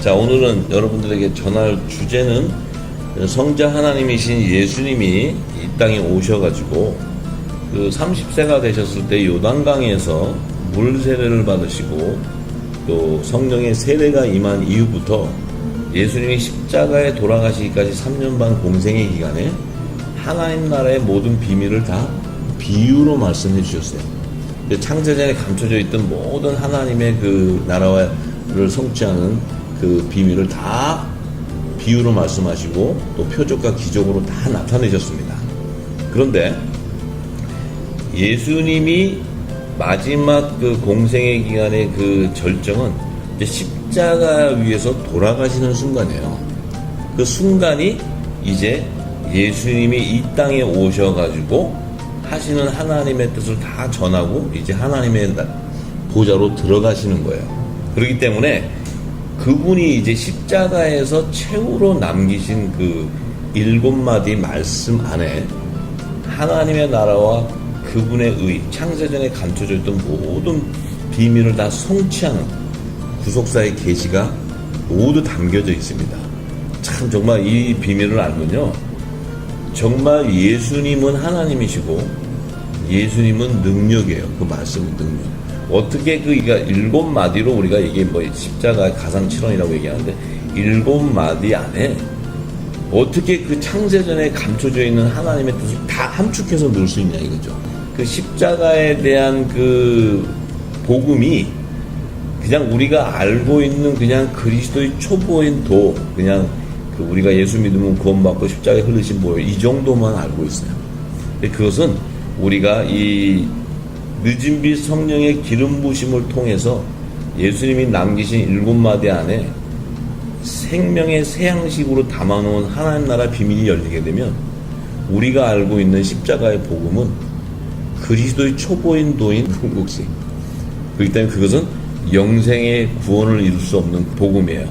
자, 오늘은 여러분들에게 전할 주제는 성자 하나님이신 예수님이 이 땅에 오셔가지고 그 30세가 되셨을 때 요단강에서 물 세례를 받으시고 또 성령의 세례가 임한 이후부터 예수님이 십자가에 돌아가시기까지 3년 반 공생의 기간에 하나님 나라의 모든 비밀을 다 비유로 말씀해 주셨어요. 창세전에 감춰져 있던 모든 하나님의 그 나라를 성취하는 그 비밀을 다 비유로 말씀하시고 또 표적과 기적으로 다 나타내셨습니다. 그런데 예수님이 마지막 그 공생의 기간의 그 절정은 이제 십자가 위에서 돌아가시는 순간이에요. 그 순간이 이제 예수님이 이 땅에 오셔가지고 하시는 하나님의 뜻을 다 전하고 이제 하나님의 보좌로 들어가시는 거예요. 그렇기 때문에 그분이 이제 십자가에서 최후로 남기신 그 7마디 말씀 안에 하나님의 나라와 그분의 의, 창세전에 감춰져 있던 모든 비밀을 다 성취하는 구속사의 계시가 모두 담겨져 있습니다. 참 정말 이 비밀을 알면요, 정말 예수님은 하나님이시고 예수님은 능력이에요. 그 말씀은 능력. 어떻게 그러니까 7마디로 우리가 이게 뭐 십자가 가상칠언이라고 얘기하는데 7마디 안에 어떻게 그 창세전에 감춰져 있는 하나님의 뜻을 다 함축해서 넣을 수 있냐 이거죠. 그 십자가에 대한 그 복음이 그냥 우리가 알고 있는 그냥 그리스도의 초보인 도, 그냥 그 우리가 예수 믿으면 구원받고 십자가에 흘리신 보혈 이 정도만 알고 있어요. 근데 그것은 우리가 이 늦은 빛 성령의 기름 부심을 통해서 예수님이 남기신 7마디 안에 생명의 새 양식으로 담아놓은 하나님 나라 비밀이 열리게 되면 우리가 알고 있는 십자가의 복음은 그리스도의 초보인 도인 궁극식. 그렇기 때문에 그것은 영생의 구원을 이룰 수 없는 복음이에요.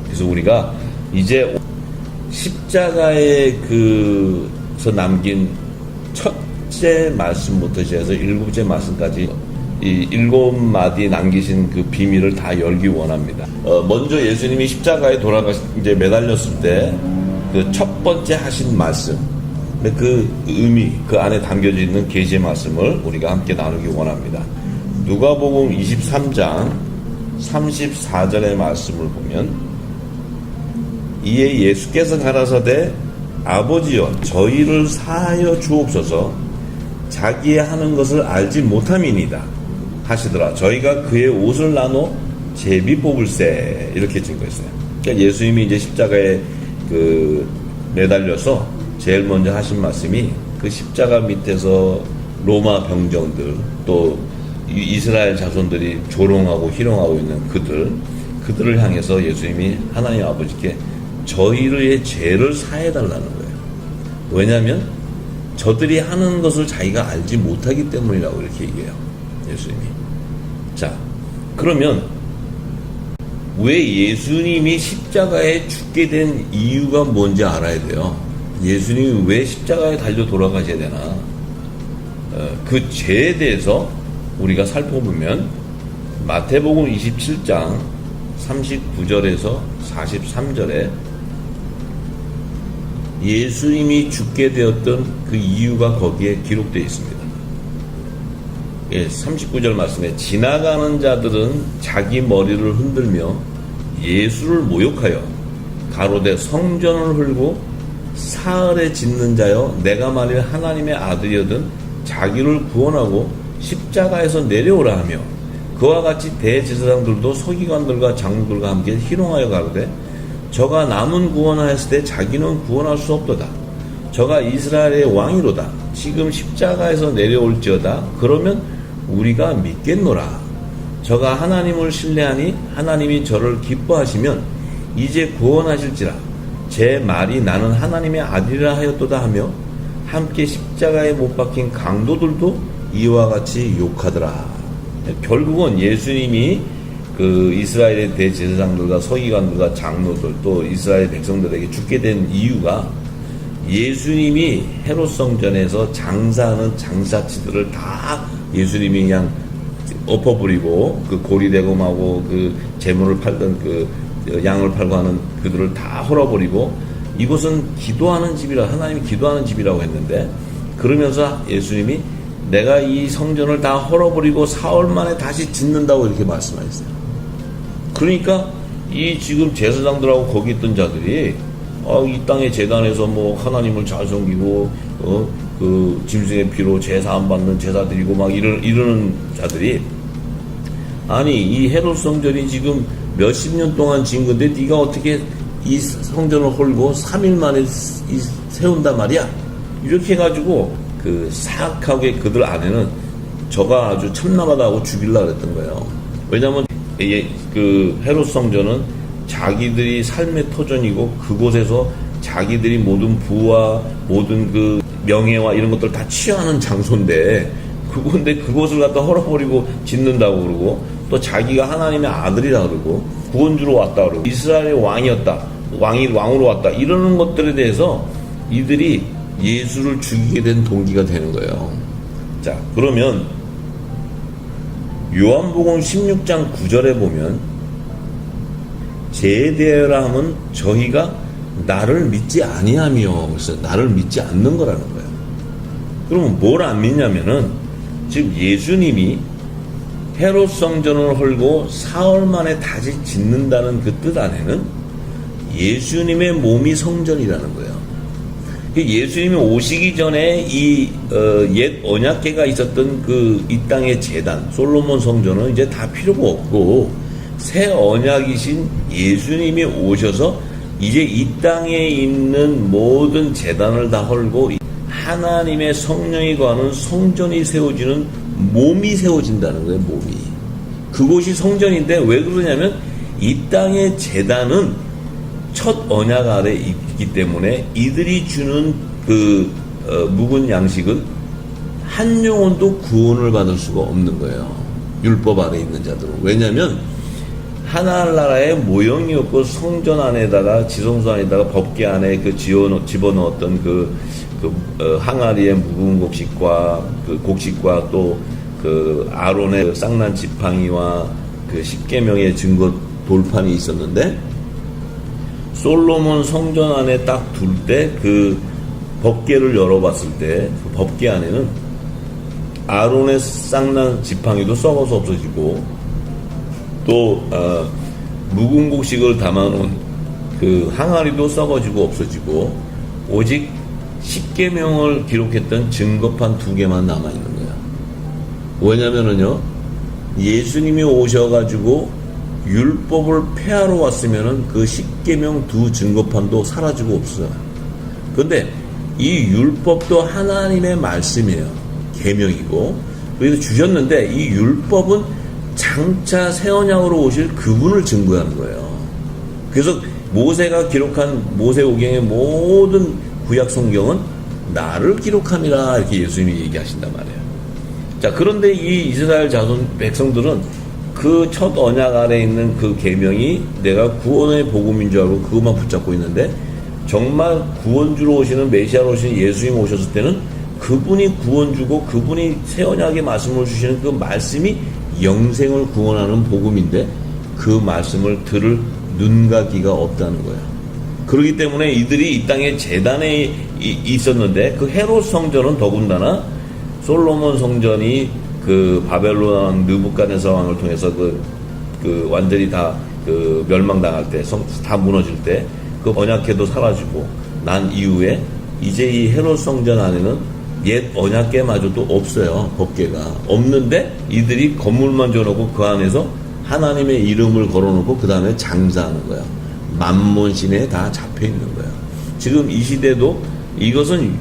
그래서 우리가 이제 십자가의 그서 남긴 첫째 말씀부터 시작해서 7째 말씀까지 이 7마디 남기신 그 비밀을 다 열기 원합니다. 먼저 예수님이 십자가에 이제 매달렸을 때 그 첫 번째 하신 말씀, 그 의미, 그 안에 담겨져 있는 계시의 말씀을 우리가 함께 나누기 원합니다. 누가복음 23장 34절의 말씀을 보면 이에 예수께서 가라사대 아버지여 저희를 사하여 주옵소서 자기의 하는 것을 알지 못함이니이다 하시더라. 저희가 그의 옷을 나눠 제비 뽑을세 이렇게 증거했어요. 그러니까 예수님이 이제 십자가에 그 매달려서 제일 먼저 하신 말씀이 그 십자가 밑에서 로마 병정들 또 이스라엘 자손들이 조롱하고 희롱하고 있는 그들을 향해서 예수님이 하나님 아버지께 저희의 죄를 사해달라는 거예요. 왜냐하면 저들이 하는 것을 자기가 알지 못하기 때문이라고 이렇게 얘기해요, 예수님이. 자, 그러면 왜 예수님이 십자가에 죽게 된 이유가 뭔지 알아야 돼요. 예수님이 왜 십자가에 달려 돌아가셔야 되나? 그 죄에 대해서 우리가 살펴보면 마태복음 27장 39절에서 43절에 예수님이 죽게 되었던 그 이유가 거기에 기록되어 있습니다. 39절 말씀에 지나가는 자들은 자기 머리를 흔들며 예수를 모욕하여 가로되 성전을 헐고 사흘에 짓는 자여 내가 만일 하나님의 아들이거든 자기를 구원하고 십자가에서 내려오라 하며 그와 같이 대제사장들도 서기관들과 장로들과 함께 희롱하여 가로되 저가 남은 구원하였을 때 자기는 구원할 수 없도다. 저가 이스라엘의 왕이로다. 지금 십자가에서 내려올지어다. 그러면 우리가 믿겠노라. 저가 하나님을 신뢰하니 하나님이 저를 기뻐하시면 이제 구원하실지라. 제 말이 나는 하나님의 아들이라 하였도다 하며 함께 십자가에 못 박힌 강도들도 이와 같이 욕하더라. 결국은 예수님이 그 이스라엘의 대제사장들과 서기관들과 장로들 또 이스라엘 백성들에게 죽게 된 이유가 예수님이 헤롯 성전에서 장사하는 장사치들을 다 예수님이 그냥 엎어버리고 그 고리대금하고 그 재물을 팔던 그 양을 팔고 하는 그들을 다 헐어버리고 이곳은 기도하는 집이라 하나님이 기도하는 집이라고 했는데 그러면서 예수님이 내가 이 성전을 다 헐어버리고 4월 만에 다시 짓는다고 이렇게 말씀하셨어요. 그러니까 이 지금 제사장들하고 거기 있던 자들이 이 땅의 제단에서 뭐 하나님을 잘 섬기고 그 짐승의 피로 제사 안 받는 제사 드리고 막 이러는 자들이 아니 이 헤롯 성전이 지금 몇십 년 동안 지은 건데 네가 어떻게 이 성전을 헐고 3일 만에 세운단 말이야? 이렇게 해가지고 그 사악하게 그들 안에는 저가 아주 참남하다고 죽이려고 했던 거예요. 왜냐하면 그 헤롯 성전은 자기들이 삶의 터전이고 그곳에서 자기들이 모든 부와 모든 그 명예와 이런 것들 다 취하는 장소인데 그곳을 갖다 헐어버리고 짓는다고 그러고 또 자기가 하나님의 아들이라 그러고 구원주로 왔다 그러고 이스라엘의 왕이었다. 왕으로 왔다. 이러는 것들에 대해서 이들이 예수를 죽이게 된 동기가 되는 거예요. 자, 그러면 요한복음 16장 9절에 보면 제대하라 함은 저희가 나를 믿지 아니하며 그래서 나를 믿지 않는 거라는 거예요. 그러면 뭘 안 믿냐면은 지금 예수님이 헤롯 성전을 헐고 4월 만에 다시 짓는다는 그 뜻 안에는 예수님의 몸이 성전이라는 거예요. 예수님이 오시기 전에 이 옛 언약궤가 있었던 그 이 땅의 제단 솔로몬 성전은 이제 다 필요가 없고 새 언약이신 예수님이 오셔서 이제 이 땅에 있는 모든 제단을 다 헐고 하나님의 성령이 거하는 성전이 세워지는 몸이 세워진다는 거예요. 몸이 그곳이 성전인데 왜 그러냐면 이 땅의 제단은 첫 언약 아래 있기 때문에 이들이 주는 그 묵은 양식은 한 영혼도 구원을 받을 수가 없는 거예요. 율법 아래 있는 자들은. 왜냐하면 하나나라의 모형이 없고 성전 안에다가 지성소 안에다가 법궤 안에 그 집어넣었던 항아리의 묵은 곡식과 그 곡식과 또 그 아론의 쌍난 지팡이와 그 십계명의 증거 돌판이 있었는데 솔로몬 성전 안에 딱 둘 때 그 법궤를 열어봤을 때 그 법궤 안에는 아론의 쌍난 지팡이도 썩어서 없어지고 또 묵은 곡식을 담아놓은 그 항아리도 썩어지고 없어지고 오직 십계명을 기록했던 증거판 2개만 남아있는 거야. 왜냐면은요 예수님이 오셔가지고 율법을 폐하러 왔으면은 그 십계명 2 증거판도 사라지고 없어요. 그런데 이 율법도 하나님의 말씀이에요. 계명이고 그래서 주셨는데 이 율법은 장차 새 언약으로 오실 그분을 증거하는 거예요. 그래서 모세가 기록한 모세오경의 모든 구약 성경은 나를 기록함이라 이렇게 예수님이 얘기하신단 말이에요. 자, 그런데 이 이스라엘 자손 백성들은 그 첫 언약 아래 있는 그 계명이 내가 구원의 복음인 줄 알고 그것만 붙잡고 있는데 정말 구원주로 오시는 메시아로 오시는 예수님 오셨을 때는 그분이 구원주고 그분이 새 언약의 말씀을 주시는 그 말씀이 영생을 구원하는 복음인데 그 말씀을 들을 눈과 귀가 없다는 거예요. 그렇기 때문에 이들이 이 땅에 제단에 있었는데 그 헤롯 성전은 더군다나 솔로몬 성전이 그 바벨론 느부갓네살 왕을 통해서 그 완전히 다 그 멸망당할 때 다 무너질 때 그 언약궤도 사라지고 난 이후에 이제 이 헤롯 성전 안에는 옛 언약궤마저도 없어요. 법궤가 없는데 이들이 건물만 지어놓고 그 안에서 하나님의 이름을 걸어놓고 그 다음에 장사하는 거야. 만몬신에 다 잡혀있는 거야. 지금 이 시대도 이것은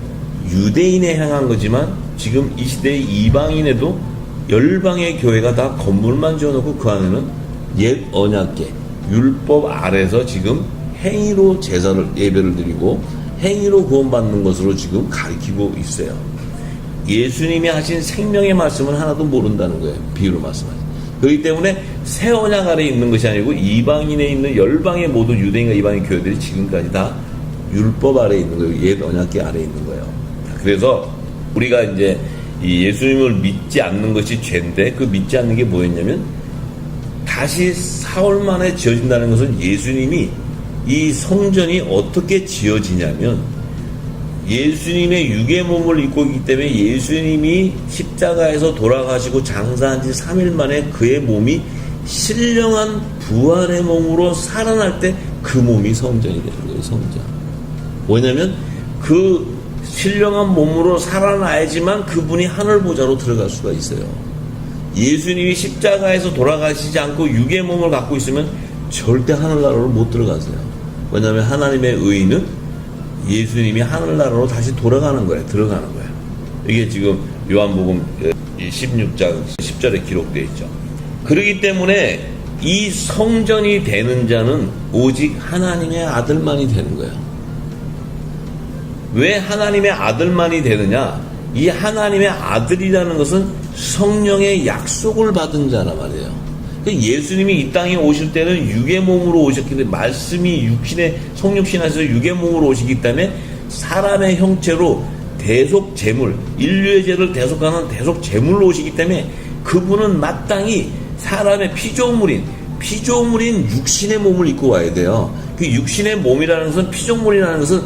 유대인에 향한 거지만 지금 이 시대의 이방인에도 열방의 교회가 다 건물만 지어놓고 그 안에는 옛 언약궤 율법 아래서 지금 행위로 제사를 예배를 드리고 행위로 구원받는 것으로 지금 가르치고 있어요. 예수님이 하신 생명의 말씀은 하나도 모른다는 거예요. 비유로 말씀하신. 그렇기 때문에 새 언약 아래에 있는 것이 아니고 이방인에 있는 열방의 모든 유대인과 이방인 교회들이 지금까지 다 율법 아래에 있는 거예요. 옛 언약궤 아래에 있는 거예요. 그래서 우리가 이제 이 예수님을 믿지 않는 것이 죄인데 그 믿지 않는 게 뭐였냐면 다시 사흘 만에 지어진다는 것은 예수님이 이 성전이 어떻게 지어지냐면 예수님의 육의 몸을 입고 있기 때문에 예수님이 십자가에서 돌아가시고 장사한 지 3일 만에 그의 몸이 신령한 부활의 몸으로 살아날 때 그 몸이 성전이 되는 거예요. 성전. 왜냐하면 그 신령한 몸으로 살아나야지만 그분이 하늘보좌로 들어갈 수가 있어요. 예수님이 십자가에서 돌아가시지 않고 육의 몸을 갖고 있으면 절대 하늘나라로 못 들어가세요. 왜냐하면 하나님의 의인은 예수님이 하늘나라로 다시 돌아가는 거예요. 들어가는 거예요. 이게 지금 요한복음 16장 10절에 기록되어 있죠. 그렇기 때문에 이 성전이 되는 자는 오직 하나님의 아들만이 되는 거예요. 왜 하나님의 아들만이 되느냐? 이 하나님의 아들이라는 것은 성령의 약속을 받은 자란 말이에요. 예수님이 이 땅에 오실 때는 육의 몸으로 오셨기 때문에 말씀이 성육신하셔서 육의 몸으로 오시기 때문에 사람의 형체로 대속 제물, 인류의 죄를 대속하는 대속 제물로 오시기 때문에 그분은 마땅히 사람의 피조물인 육신의 몸을 입고 와야 돼요. 그 육신의 몸이라는 것은 피조물이라는 것은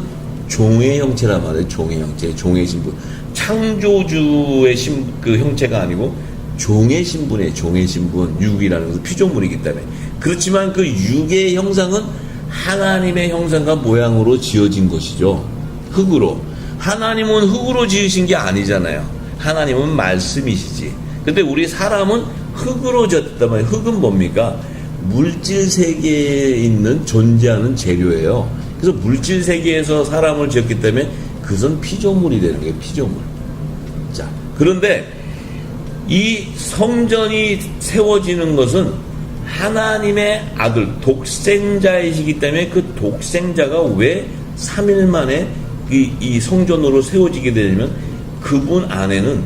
종의 형체란 말이에요. 종의 형체, 종의 신분. 창조주의 그 형체가 아니고 종의 신분이에요. 종의 신분. 육이라는 것은 피조물이기 때문에. 그렇지만 그 육의 형상은 하나님의 형상과 모양으로 지어진 것이죠. 흙으로. 하나님은 흙으로 지으신 게 아니잖아요. 하나님은 말씀이시지. 근데 우리 사람은 흙으로 지었단 말이에요. 흙은 뭡니까? 물질 세계에 있는 존재하는 재료예요. 그래서 물질 세계에서 사람을 지었기 때문에 그것은 피조물이 되는 거예요. 피조물. 자, 그런데 이 성전이 세워지는 것은 하나님의 아들, 독생자이시기 때문에 그 독생자가 왜 3일 만에 이 성전으로 세워지게 되냐면 그분 안에는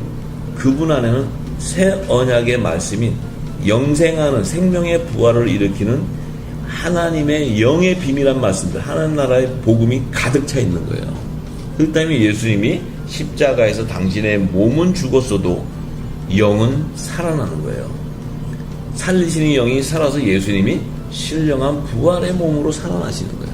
새 언약의 말씀인 영생하는 생명의 부활을 일으키는 하나님의 영의 비밀한 말씀들, 하나님 나라의 복음이 가득 차 있는 거예요. 그 때문에 예수님이 십자가에서 당신의 몸은 죽었어도 영은 살아나는 거예요. 살리시는 영이 살아서 예수님이 신령한 부활의 몸으로 살아나시는 거예요.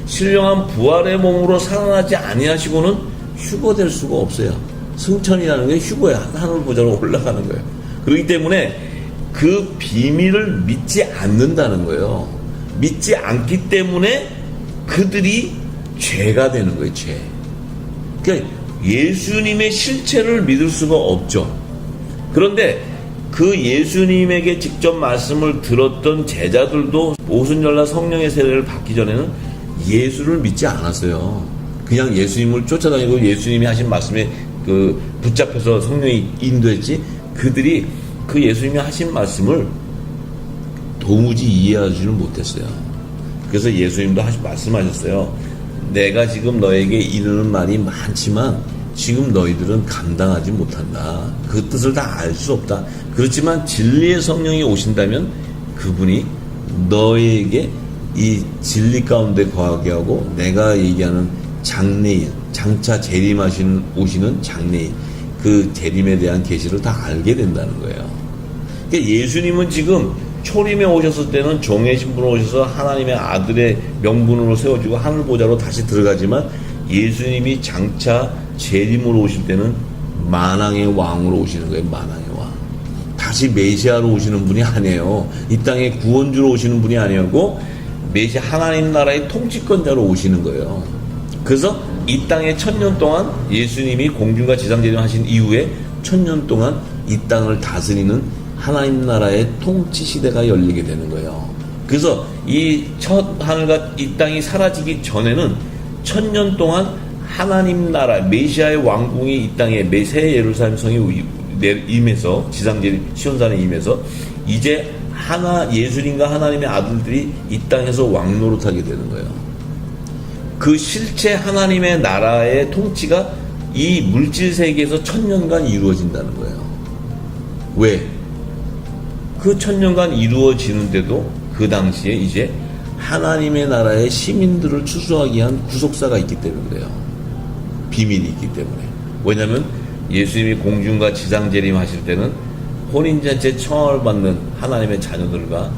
신령한 부활의 몸으로 살아나지 아니하시고는 휴거될 수가 없어요. 승천이라는 게 휴거야. 하늘 보좌로 올라가는 거예요. 그렇기 때문에 그 비밀을 믿지 않는다는 거예요. 믿지 않기 때문에 그들이 죄가 되는 거예요. 죄. 그러니까 예수님의 실체를 믿을 수가 없죠. 그런데 그 예수님에게 직접 말씀을 들었던 제자들도 오순절날 성령의 세례를 받기 전에는 예수를 믿지 않았어요. 그냥 예수님을 쫓아다니고 예수님이 하신 말씀에 붙잡혀서 성령이 인도했지, 그들이 그 예수님이 하신 말씀을 도무지 이해하지를 못했어요. 그래서 예수님도 말씀하셨어요. 내가 지금 너에게 이르는 말이 많지만 지금 너희들은 감당하지 못한다. 그 뜻을 다 알 수 없다. 그렇지만 진리의 성령이 오신다면 그분이 너에게 이 진리 가운데 거하게 하고 내가 얘기하는 장래인, 장차 오시는 장래인, 그 재림에 대한 계시를 다 알게 된다는 거예요. 그러니까 예수님은 지금 초림에 오셨을 때는 종의 신분으로 오셔서 하나님의 아들의 명분으로 세워지고 하늘보좌로 다시 들어가지만 예수님이 장차 재림으로 오실 때는 만왕의 왕으로 오시는 거예요. 만왕의 왕. 다시 메시아로 오시는 분이 아니에요. 이 땅에 구원주로 오시는 분이 아니고 메시아 하나님 나라의 통치권자로 오시는 거예요. 그래서 이 땅에 1000년 동안 예수님이 공중과 지상 재림하신 이후에 1000년 동안 이 땅을 다스리는 하나님 나라의 통치 시대가 열리게 되는 거예요. 그래서 이 첫 하늘과 이 땅이 사라지기 전에는 1000년 동안 하나님 나라 메시아의 왕궁이 이 땅에 새 예루살렘 성이 임해서 지상재림 시온산에 임해서 이제 예수님과 하나님의 아들들이 이 땅에서 왕노릇하게 되는 거예요. 그 실체 하나님의 나라의 통치가 이 물질 세계에서 1000년간 이루어진다는 거예요. 왜? 그 1000년간 이루어지는데도 그 당시에 이제 하나님의 나라의 시민들을 추수하기 위한 구속사가 있기 때문에 그래요. 비밀이 있기 때문에. 왜냐하면 예수님이 공중과 지상 재림하실 때는 혼인잔치 청함을 받는 하나님의 자녀들과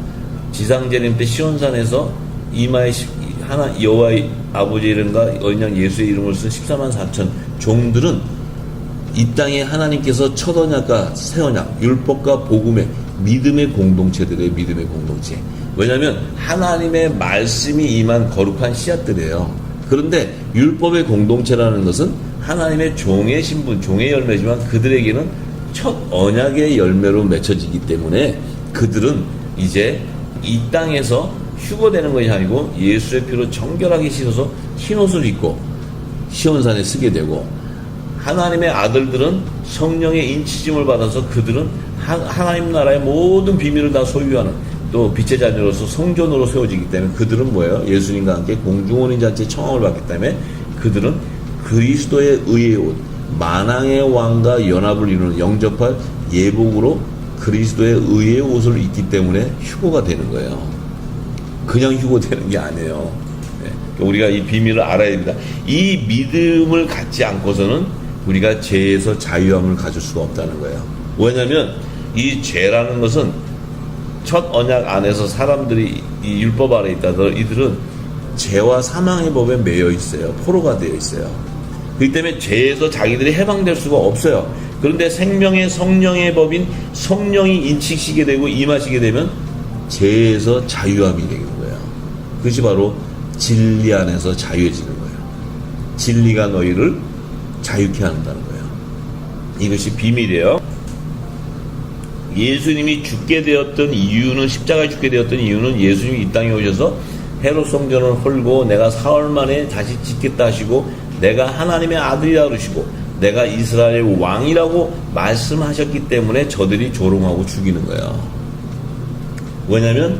지상재림 때 시온산에서 이마에 하나 여호와의 아버지의 이름과 어린 양 예수의 이름을 쓴 14만 4천 종들은 이 땅에 하나님께서 첫 언약과 새 언약, 율법과 복음의 믿음의 공동체들의 믿음의 공동체. 왜냐하면 하나님의 말씀이 임한 거룩한 씨앗들이에요. 그런데 율법의 공동체라는 것은 하나님의 종의 신분, 종의 열매지만 그들에게는 첫 언약의 열매로 맺혀지기 때문에 그들은 이제 이 땅에서 휴거되는 것이 아니고 예수의 피로 정결하게 씻어서 흰옷을 입고 시온산에 쓰게 되고, 하나님의 아들들은 성령의 인치심을 받아서 그들은 하나님 나라의 모든 비밀을 다 소유하는 또 빛의 자녀로서 성전으로 세워지기 때문에 그들은 뭐예요? 예수님과 함께 공중원인 잔치의 청함을 받기 때문에 그들은 그리스도의 의의 옷, 만왕의 왕과 연합을 이루는 영접할 예복으로 그리스도의 의의 옷을 입기 때문에 휴거가 되는 거예요. 그냥 휴거되는 게 아니에요. 우리가 이 비밀을 알아야 됩니다. 이 믿음을 갖지 않고서는 우리가 죄에서 자유함을 가질 수가 없다는 거예요. 왜냐하면 이 죄라는 것은 첫 언약 안에서 사람들이 이 율법 아래 있다더러 이들은 죄와 사망의 법에 매여 있어요. 포로가 되어 있어요. 그렇기 때문에 죄에서 자기들이 해방될 수가 없어요. 그런데 생명의 성령의 법인 성령이 인치시게 되고 임하시게 되면 죄에서 자유함이 되는 거예요. 그것이 바로 진리 안에서 자유해지는 거예요. 진리가 너희를 자유케 한다는 거예요. 이것이 비밀이에요. 예수님이 죽게 되었던 이유는, 십자가에 죽게 되었던 이유는 예수님이 이 땅에 오셔서 헤롯 성전을 헐고 내가 사흘 만에 다시 짓겠다 하시고 내가 하나님의 아들이라 그러시고 내가 이스라엘의 왕이라고 말씀하셨기 때문에 저들이 조롱하고 죽이는 거예요. 왜냐하면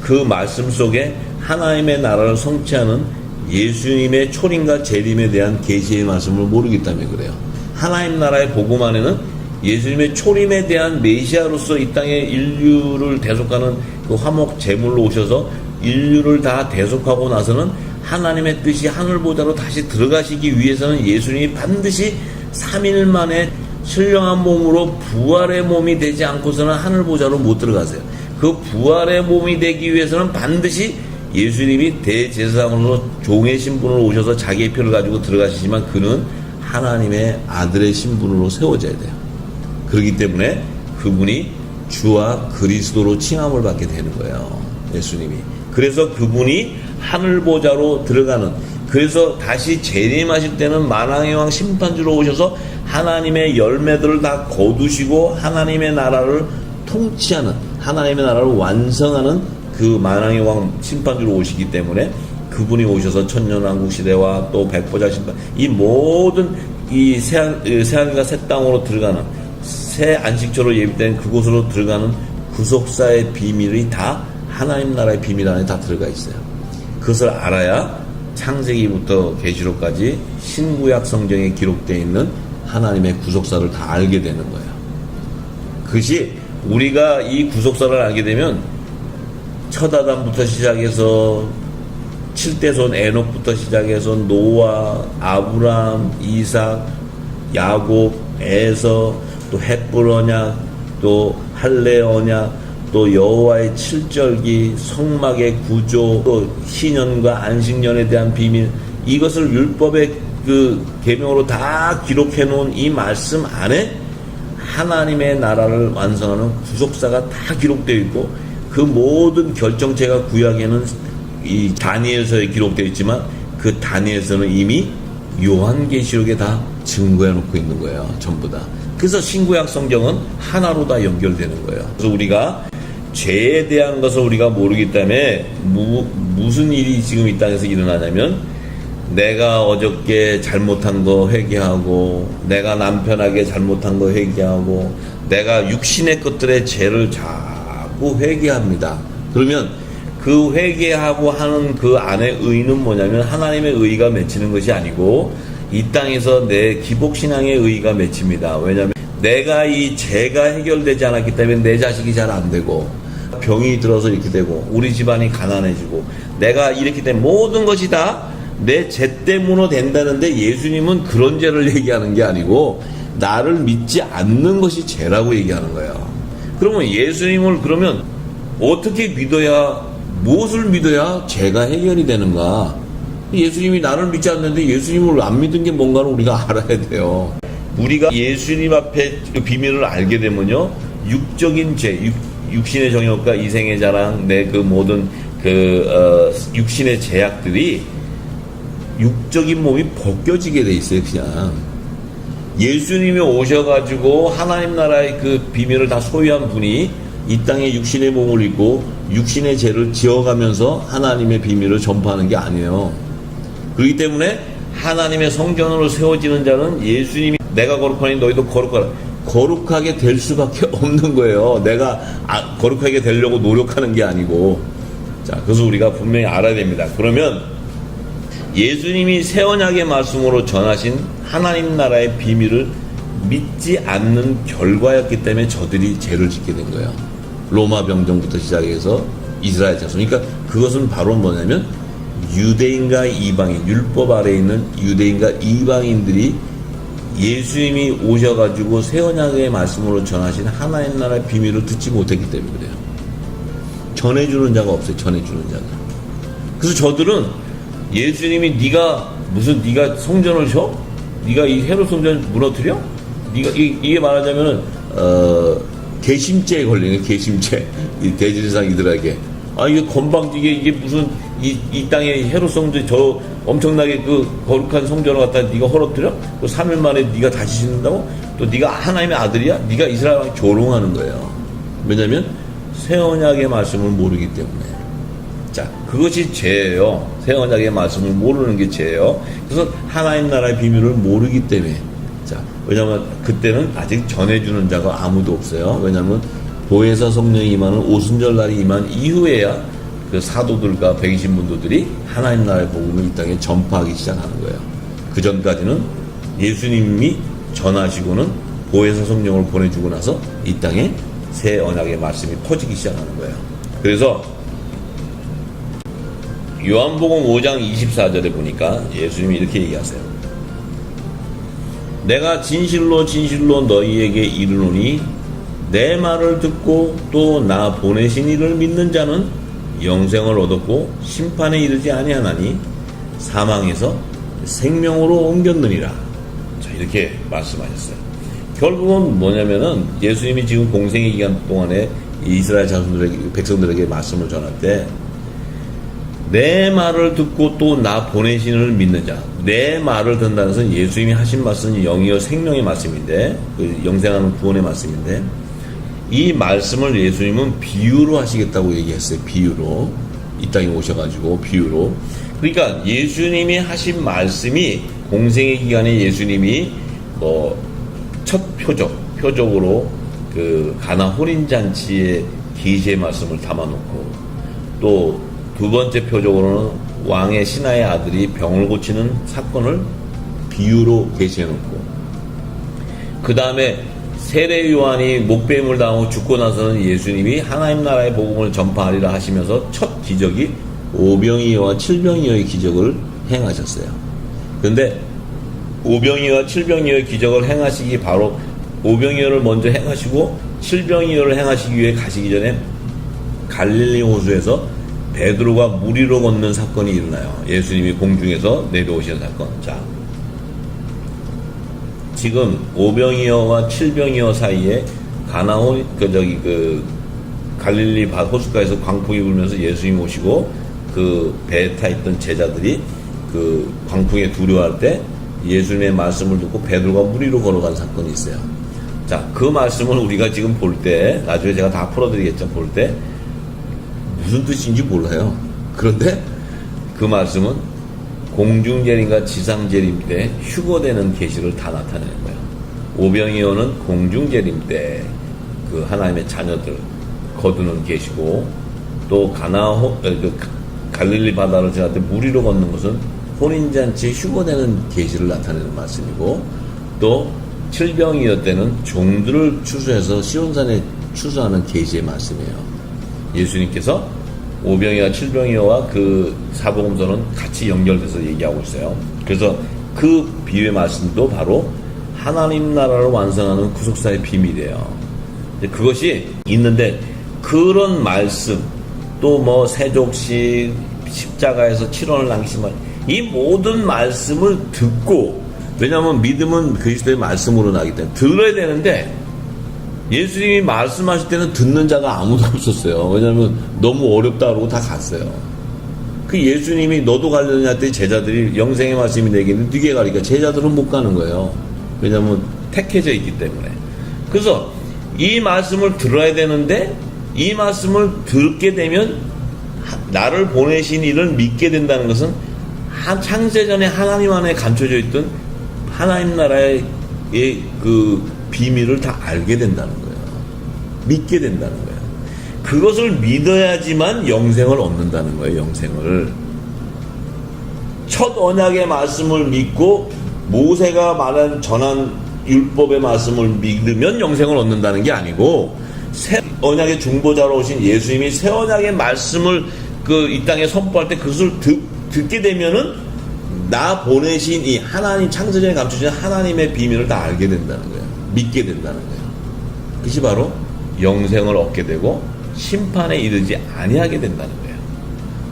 그 말씀 속에 하나님의 나라를 성취하는 예수님의 초림과 재림에 대한 계시의 말씀을 모르기 때문에 그래요. 하나님 나라의 복음 안에는 예수님의 초림에 대한 메시아로서 이 땅에 인류를 대속하는 그 화목 제물로 오셔서 인류를 다 대속하고 나서는 하나님의 뜻이 하늘보좌로 다시 들어가시기 위해서는 예수님이 반드시 3일 만에 신령한 몸으로 부활의 몸이 되지 않고서는 하늘보좌로 못 들어가세요. 그 부활의 몸이 되기 위해서는 반드시 예수님이 대제사장으로 종의 신분으로 오셔서 자기의 표를 가지고 들어가시지만 그는 하나님의 아들의 신분으로 세워져야 돼요. 그렇기 때문에 그분이 주와 그리스도로 칭함을 받게 되는 거예요. 예수님이. 그래서 그분이 하늘보좌로 들어가는, 그래서 다시 재림하실 때는 만왕의 왕 심판주로 오셔서 하나님의 열매들을 다 거두시고 하나님의 나라를 통치하는, 하나님의 나라를 완성하는 그 만왕의 왕 심판주로 오시기 때문에 그분이 오셔서 천년왕국 시대와 또 백보자 심판, 이 모든 이 새하늘과 새 땅으로 들어가는, 새 안식처로 예비된 그곳으로 들어가는 구속사의 비밀이 다 하나님 나라의 비밀 안에 다 들어가 있어요. 그것을 알아야 창세기부터 계시록까지 신구약 성경에 기록되어 있는 하나님의 구속사를 다 알게 되는 거예요. 그것이 우리가 이 구속사를 알게 되면 첫 아담부터 시작해서 7대손 에녹부터 시작해서 노아, 아브람, 이삭, 야곱, 에서, 또 헷불 언약, 또 할례 언약, 또 여호와의 7절기, 성막의 구조, 또 희년과 안식년에 대한 비밀, 이것을 율법의 그 계명으로 다 기록해 놓은 이 말씀 안에 하나님의 나라를 완성하는 구속사가 다 기록되어 있고, 그 모든 결정체가 구약에는 이 다니엘서에 기록되어 있지만 그 다니엘서는 이미 요한계시록에 다 증거해 놓고 있는 거예요. 전부 다. 그래서 신구약 성경은 하나로 다 연결되는 거예요. 그래서 우리가 죄에 대한 것을 우리가 모르기 때문에 무슨 일이 지금 이 땅에서 일어나냐면, 내가 어저께 잘못한 거 회개하고, 내가 남편에게 잘못한 거 회개하고, 내가 육신의 것들의 죄를 자꾸 회개합니다. 그러면 그 회개하고 하는 그 안에 의는 뭐냐면 하나님의 의가 맺히는 것이 아니고 이 땅에서 내 기복신앙의 의가 맺힙니다. 왜냐하면 내가 이 죄가 해결되지 않았기 때문에 내 자식이 잘 안 되고, 병이 들어서 이렇게 되고, 우리 집안이 가난해지고, 내가 이렇게 된 모든 것이 다 내 죄 때문에 된다는데, 예수님은 그런 죄를 얘기하는 게 아니고 나를 믿지 않는 것이 죄라고 얘기하는 거예요. 그러면 예수님을, 그러면 어떻게 믿어야, 무엇을 믿어야 죄가 해결이 되는가? 예수님이 나를 믿지 않는데 예수님을 안 믿은 게 뭔가를 우리가 알아야 돼요. 우리가 예수님 앞에 그 비밀을 알게 되면요, 육적인 죄, 육신의 정욕과 이생의 자랑, 내 그 모든 육신의 제약들이 육적인 몸이 벗겨지게 돼 있어요. 그냥 예수님이 오셔가지고 하나님 나라의 그 비밀을 다 소유한 분이 이 땅에 육신의 몸을 입고 육신의 죄를 지어가면서 하나님의 비밀을 전파하는 게 아니에요. 그렇기 때문에 하나님의 성전으로 세워지는 자는 예수님이 내가 거룩하니 너희도 거룩하라, 거룩하게 될 수밖에 없는 거예요. 내가 거룩하게 되려고 노력하는 게 아니고. 자, 그래서 우리가 분명히 알아야 됩니다. 그러면 예수님이 새 언약의 말씀으로 전하신 하나님 나라의 비밀을 믿지 않는 결과였기 때문에 저들이 죄를 짓게 된 거예요. 로마 병정부터 시작해서 이스라엘 자손. 그러니까 그것은 바로 뭐냐면 유대인과 이방인, 율법 아래에 있는 유대인과 이방인들이 예수님이 오셔가지고 새 언약의 말씀으로 전하신 하나님 나라의 비밀을 듣지 못했기 때문에 그래요. 전해주는 자가 없어요. 전해주는 자가. 그래서 저들은 예수님이 네가 성전을 셔? 네가 이 헤롯 성전 무너뜨려? 네가 이게 말하자면은 개심죄에 걸리는 개심죄. 이 대제사장 이들에게 이게 건방지게 이게 무슨 이 땅에 헤롯 성전 저 엄청나게 그 거룩한 성전을 갖다 네가 헐어뜨려? 또 3일 만에 네가 다시 짓는다고? 또 네가 하나님의 아들이야? 네가 이스라엘 왕 조롱하는 거예요. 왜냐면 새 언약의 말씀을 모르기 때문에. 자, 그것이 죄예요. 새 언약의 말씀을 모르는 게 죄예요. 그래서 하나님 나라의 비밀을 모르기 때문에. 자, 왜냐면 그때는 아직 전해주는 자가 아무도 없어요. 왜냐면 보혜사 성령이 임하는 오순절 날이 임한 이후에야 그 사도들과 백이신문도들이 하나님 나라의 복음을 이 땅에 전파하기 시작하는 거예요. 그 전까지는 예수님이 전하시고는 보혜사 성령을 보내주고 나서 이 땅에 새 언약의 말씀이 퍼지기 시작하는 거예요. 그래서 요한복음 5장 24절에 보니까 예수님이 이렇게 얘기하세요. 내가 진실로 진실로 너희에게 이르노니 내 말을 듣고 또 나 보내신 이를 믿는 자는 영생을 얻었고 심판에 이르지 아니하나니 사망에서 생명으로 옮겼느니라. 자, 이렇게 말씀하셨어요. 결국은 뭐냐면은 예수님이 지금 공생의 기간 동안에 이스라엘 자손들에게, 백성들에게 말씀을 전할 때 내 말을 듣고 또 나 보내신 이를 믿는 자, 내 말을 듣는다는 것은 예수님이 하신 말씀은 영이요 생명의 말씀인데, 그 영생하는 구원의 말씀인데, 이 말씀을 예수님은 비유로 하시겠다고 얘기했어요. 비유로. 이 땅에 오셔가지고 비유로. 그러니까 예수님이 하신 말씀이 공생의 기간에 예수님이 첫 표적으로 그 가나 혼인잔치의 계시의 말씀을 담아놓고, 또 두 번째 표적으로는 왕의 신하의 아들이 병을 고치는 사건을 비유로 계시해놓고, 그 다음에 세례 요한이 목배임을 당하고 죽고 나서는 예수님이 하나님 나라의 복음을 전파하리라 하시면서 첫 기적이 오병이어와 칠병이어의 기적을 행하셨어요. 그런데 오병이어와 칠병이어의 기적을 행하시기 바로 오병이어를 먼저 행하시고 칠병이어를 행하시기 위해 가시기 전에 갈릴리 호수에서 베드로가 물 위로 걷는 사건이 일어나요. 예수님이 공중에서 내려오시는 사건. 자, 지금 오병이어와 칠병이어 사이에 가나온 갈릴리 호숫가에서 광풍이 불면서 예수님 오시고 그 배에 타 있던 제자들이 그 광풍에 두려워할 때 예수님의 말씀을 듣고 베드로가 물 위로 걸어간 사건이 있어요. 자, 그 말씀을 우리가 지금 볼 때, 나중에 제가 다 풀어드리겠죠. 볼 때 무슨 뜻인지 몰라요. 그런데 그 말씀은 공중재림과 지상재림 때 휴거되는 계시를 다 나타내는 거예요. 오병이어는 공중재림 때 그 하나님의 자녀들 거두는 계시고, 또 갈릴리 바다를 지날 때 물 위로 걷는 것은 혼인잔치에 휴거되는 계시를 나타내는 말씀이고, 또 칠병이어 때는 종들을 추수해서 시온산에 추수하는 계시의 말씀이에요. 예수님께서 오병이와 칠병이어와 그 사복음서는 같이 연결돼서 얘기하고 있어요. 그래서 그 비유의 말씀도 바로 하나님 나라를 완성하는 구속사의 비밀이에요. 그것이 있는데 그런 말씀, 또 뭐 세족식, 십자가에서 7원을 남기신 말, 이 모든 말씀을 듣고, 왜냐하면 믿음은 그리스도의 말씀으로 나기 때문에 들어야 되는데, 예수님이 말씀하실 때는 듣는 자가 아무도 없었어요. 왜냐하면 너무 어렵다 그러고 다 갔어요. 그 예수님이 너도 가려느냐 했더니 제자들이 영생의 말씀이 내게는 네게 가리니까 제자들은 못 가는 거예요. 왜냐하면 택해져 있기 때문에. 그래서 이 말씀을 들어야 되는데, 이 말씀을 듣게 되면 나를 보내신 이를 믿게 된다는 것은 창세전에 하나님 안에 감춰져 있던 하나님 나라의 그 비밀을 다 알게 된다는 거예요. 믿게 된다는 거예요. 그것을 믿어야지만 영생을 얻는다는 거예요. 영생을. 첫 언약의 말씀을 믿고 모세가 전한 율법의 말씀을 믿으면 영생을 얻는다는 게 아니고, 새 언약의 중보자로 오신 예수님이 새 언약의 말씀을 이 땅에 선포할 때 그것을 듣게 되면은 나 보내신 이 하나님, 창세전에 감추신 하나님의 비밀을 다 알게 된다는 거예요. 믿게 된다는 거예요. 그것이 바로 영생을 얻게 되고 심판에 이르지 아니하게 된다는 거예요.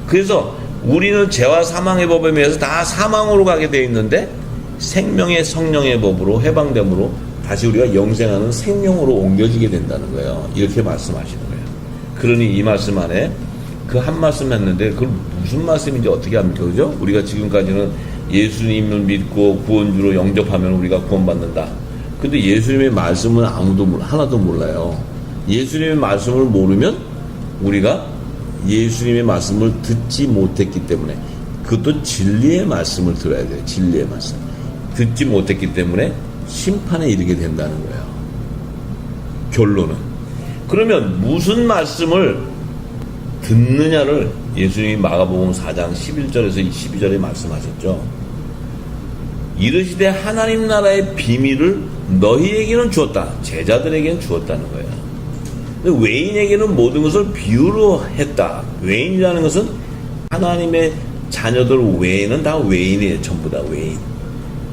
그래서 우리는 죄와 사망의 법에 의해서 다 사망으로 가게 되어 있는데, 생명의 성령의 법으로 해방됨으로 다시 우리가 영생하는 생명으로 옮겨지게 된다는 거예요. 이렇게 말씀하시는 거예요. 그러니 이 말씀 안에 그 한 말씀 했는데 그걸 무슨 말씀인지 어떻게 합니까? 그죠? 우리가 지금까지는 예수님을 믿고 구원주로 영접하면 우리가 구원받는다. 근데 예수님의 말씀은 하나도 몰라요. 예수님의 말씀을 모르면 우리가 예수님의 말씀을 듣지 못했기 때문에, 그것도 진리의 말씀을 들어야 돼요. 진리의 말씀. 듣지 못했기 때문에 심판에 이르게 된다는 거예요. 결론은. 그러면 무슨 말씀을 듣느냐를 예수님이 마가복음 4장 11절에서 12절에 말씀하셨죠. 이르시되 하나님 나라의 비밀을 너희에게는 주었다. 제자들에게는 주었다는 거예요. 근데 외인에게는 모든 것을 비유로 했다. 외인이라는 것은 하나님의 자녀들 외에는 다 외인이에요. 전부 다 외인.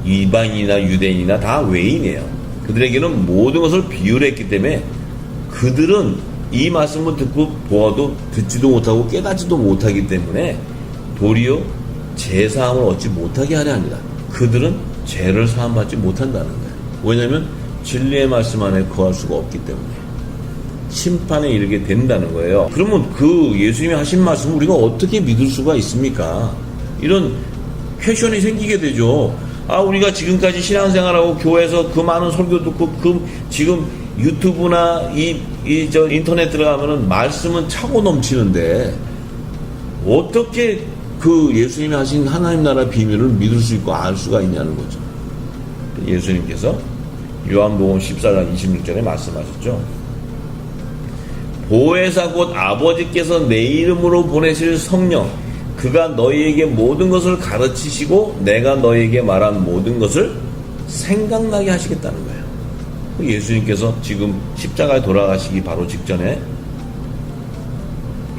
이방인이나 유대인이나 다 외인이에요. 그들에게는 모든 것을 비유를 했기 때문에 그들은 이 말씀을 듣고 보아도 듣지도 못하고 깨닫지도 못하기 때문에 도리어 제사함을 얻지 못하게 하려 합니다. 그들은 죄를 사함받지 못한다는 거예요. 왜냐하면 진리의 말씀 안에 거할 수가 없기 때문에 심판에 이르게 된다는 거예요. 그러면 그 예수님이 하신 말씀을 우리가 어떻게 믿을 수가 있습니까? 이런 퀘션이 생기게 되죠. 우리가 지금까지 신앙생활하고 교회에서 그 많은 설교 듣고 지금 유튜브나 인터넷 들어가면은 말씀은 차고 넘치는데 어떻게 그 예수님이 하신 하나님 나라 비밀을 믿을 수 있고 알 수가 있냐는 거죠. 예수님께서 요한복음 14장 26절에 말씀하셨죠. 보혜사 곧 아버지께서 내 이름으로 보내실 성령, 그가 너희에게 모든 것을 가르치시고 내가 너희에게 말한 모든 것을 생각나게 하시겠다는 거예요. 예수님께서 지금 십자가에 돌아가시기 바로 직전에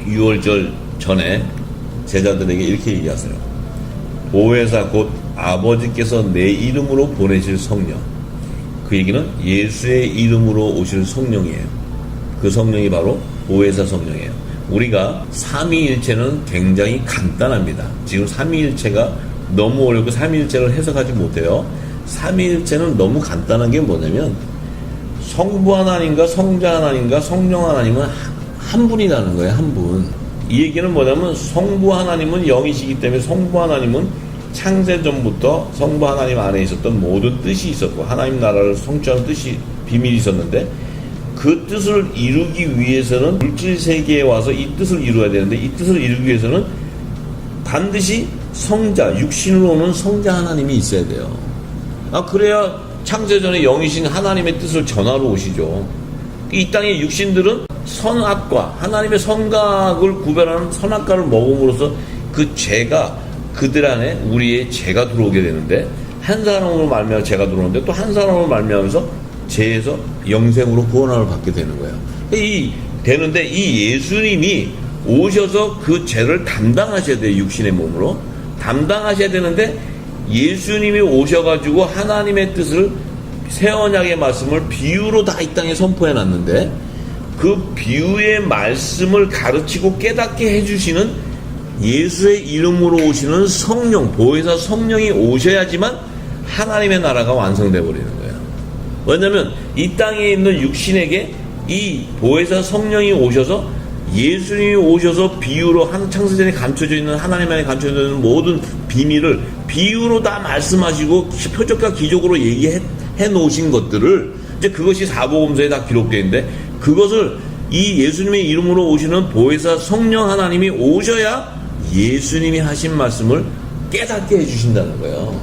유월절 전에 제자들에게 이렇게 얘기하세요. 보혜사 곧 아버지께서 내 이름으로 보내실 성령. 그 얘기는 예수의 이름으로 오실 성령이에요. 그 성령이 바로 보혜사 성령이에요. 우리가 삼위일체는 굉장히 간단합니다. 지금 삼위일체가 너무 어렵고 삼위일체를 해석하지 못해요. 삼위일체는 너무 간단한 게 뭐냐면 성부 하나님과 성자 하나님과 성령 하나님은 한 분이라는 거예요. 한 분. 이 얘기는 뭐냐면 성부 하나님은 영이시기 때문에 성부 하나님은 창세전부터 성부 하나님 안에 있었던 모든 뜻이 있었고 하나님 나라를 성취하는 뜻이 비밀이 있었는데 그 뜻을 이루기 위해서는 물질 세계에 와서 이 뜻을 이루어야 되는데 이 뜻을 이루기 위해서는 반드시 성자, 육신으로 오는 성자 하나님이 있어야 돼요. 그래야 창세전에 영이신 하나님의 뜻을 전하러 오시죠. 이 땅의 육신들은 선악과 하나님의 선악을 구별하는 선악과를 먹음으로써 그 죄가 그들 안에 우리의 죄가 들어오게 되는데 한 사람으로 말미암아 죄가 들어오는데 또 한 사람으로 말미암아서 죄에서 영생으로 구원함을 받게 되는 거예요. 되는데 이 예수님이 오셔서 그 죄를 담당하셔야 돼요. 육신의 몸으로 담당하셔야 되는데 예수님이 오셔가지고 하나님의 뜻을 새 언약의 말씀을 비유로 다 이 땅에 선포해 놨는데 그 비유의 말씀을 가르치고 깨닫게 해주시는 예수의 이름으로 오시는 성령, 보혜사 성령이 오셔야지만 하나님의 나라가 완성되어 버리는 거예요. 왜냐하면 이 땅에 있는 육신에게 이 보혜사 성령이 오셔서, 예수님이 오셔서 비유로 창세전에 감춰져 있는, 하나님 안에 감춰져 있는 모든 비밀을 비유로 다 말씀하시고 표적과 기적으로 얘기해 놓으신 것들을, 이제 그것이 사복음서에 다 기록되어 있는데, 그것을 이 예수님의 이름으로 오시는 보혜사 성령 하나님이 오셔야 예수님이 하신 말씀을 깨닫게 해주신다는 거예요.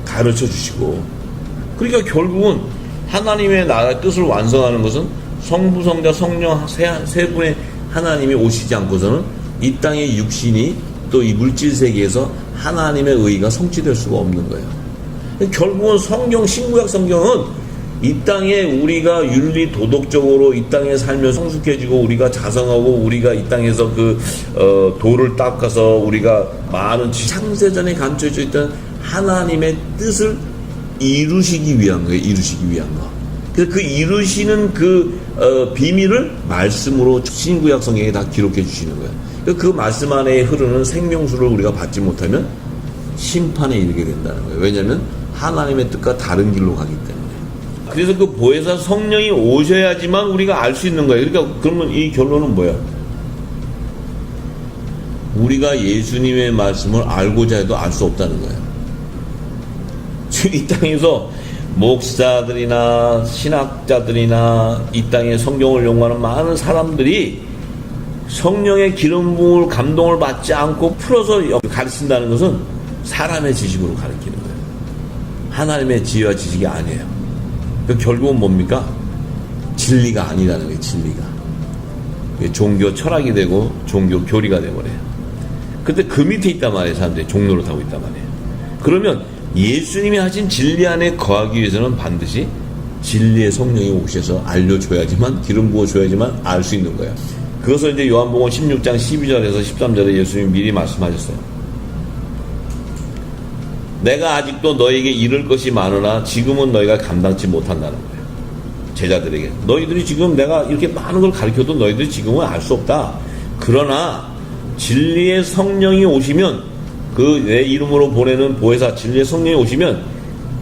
가르쳐 주시고. 그러니까 결국은 하나님의 나라의 뜻을 완성하는 것은 성부, 성자, 성령 세 분의 하나님이 오시지 않고서는 이 땅의 육신이 또 이 물질 세계에서 하나님의 의가 성취될 수가 없는 거예요. 결국은 성경, 신구약 성경은 이 땅에 우리가 윤리 도덕적으로 이 땅에 살면 성숙해지고, 우리가 자성하고, 우리가 이 땅에서 도를 닦아서 우리가 많은 창세전에 감춰져 있던 하나님의 뜻을 이루시기 위한 거예요. 이루시기 위한 거. 그래서 그 이루시는 비밀을 말씀으로 신구약 성경에 다 기록해 주시는 거예요. 그 말씀 안에 흐르는 생명수를 우리가 받지 못하면 심판에 이르게 된다는 거예요. 왜냐하면 하나님의 뜻과 다른 길로 가기 때문에. 그래서 그 보혜사 성령이 오셔야지만 우리가 알 수 있는 거예요. 그러니까 그러면 이 결론은 뭐야? 우리가 예수님의 말씀을 알고자 해도 알 수 없다는 거예요. 지금 이 땅에서 목사들이나 신학자들이나 이 땅에 성경을 연구하는 많은 사람들이 성령의 기름 부음을 감동을 받지 않고 풀어서 가르친다는 것은 사람의 지식으로 가르치는 거예요. 하나님의 지혜와 지식이 아니에요. 결국은 뭡니까? 진리가 아니라는 거예요. 진리가. 종교 철학이 되고 종교 교리가 되어버려요. 근데 그 밑에 있단 말이에요. 사람들이 종로를 타고 있단 말이에요. 그러면 예수님이 하신 진리 안에 거하기 위해서는 반드시 진리의 성령이 오셔서 알려줘야지만, 기름 부어줘야지만 알 수 있는 거예요. 그것을 이제 요한복음 16장 12절에서 13절에 예수님이 미리 말씀하셨어요. 내가 아직도 너에게 이를 것이 많으나 지금은 너희가 감당치 못한다는 거예요. 제자들에게. 너희들이 지금 내가 이렇게 많은 걸 가르쳐도 너희들이 지금은 알 수 없다. 그러나 진리의 성령이 오시면, 내 이름으로 보내는 보혜사 진리의 성령이 오시면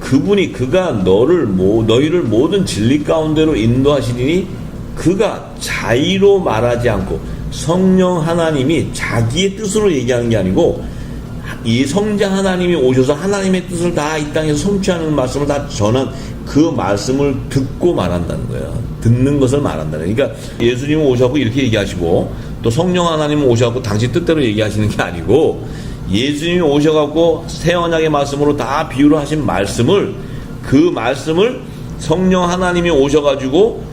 그가 너희를 모든 진리 가운데로 인도하시리니, 그가 자의로 말하지 않고 성령 하나님이 자기의 뜻으로 얘기하는 게 아니고 이 성자 하나님이 오셔서 하나님의 뜻을 다 이 땅에서 성취하는 말씀을 다 전한 그 말씀을 듣고 말한다는 거예요. 듣는 것을 말한다는 거예요. 그러니까 예수님은 오셔서 이렇게 얘기하시고, 또 성령 하나님은 오셔서 당신 뜻대로 얘기하시는 게 아니고, 예수님이 오셔갖고 새 언약의 말씀으로 다 비유로 하신 말씀을, 그 말씀을 성령 하나님이 오셔가지고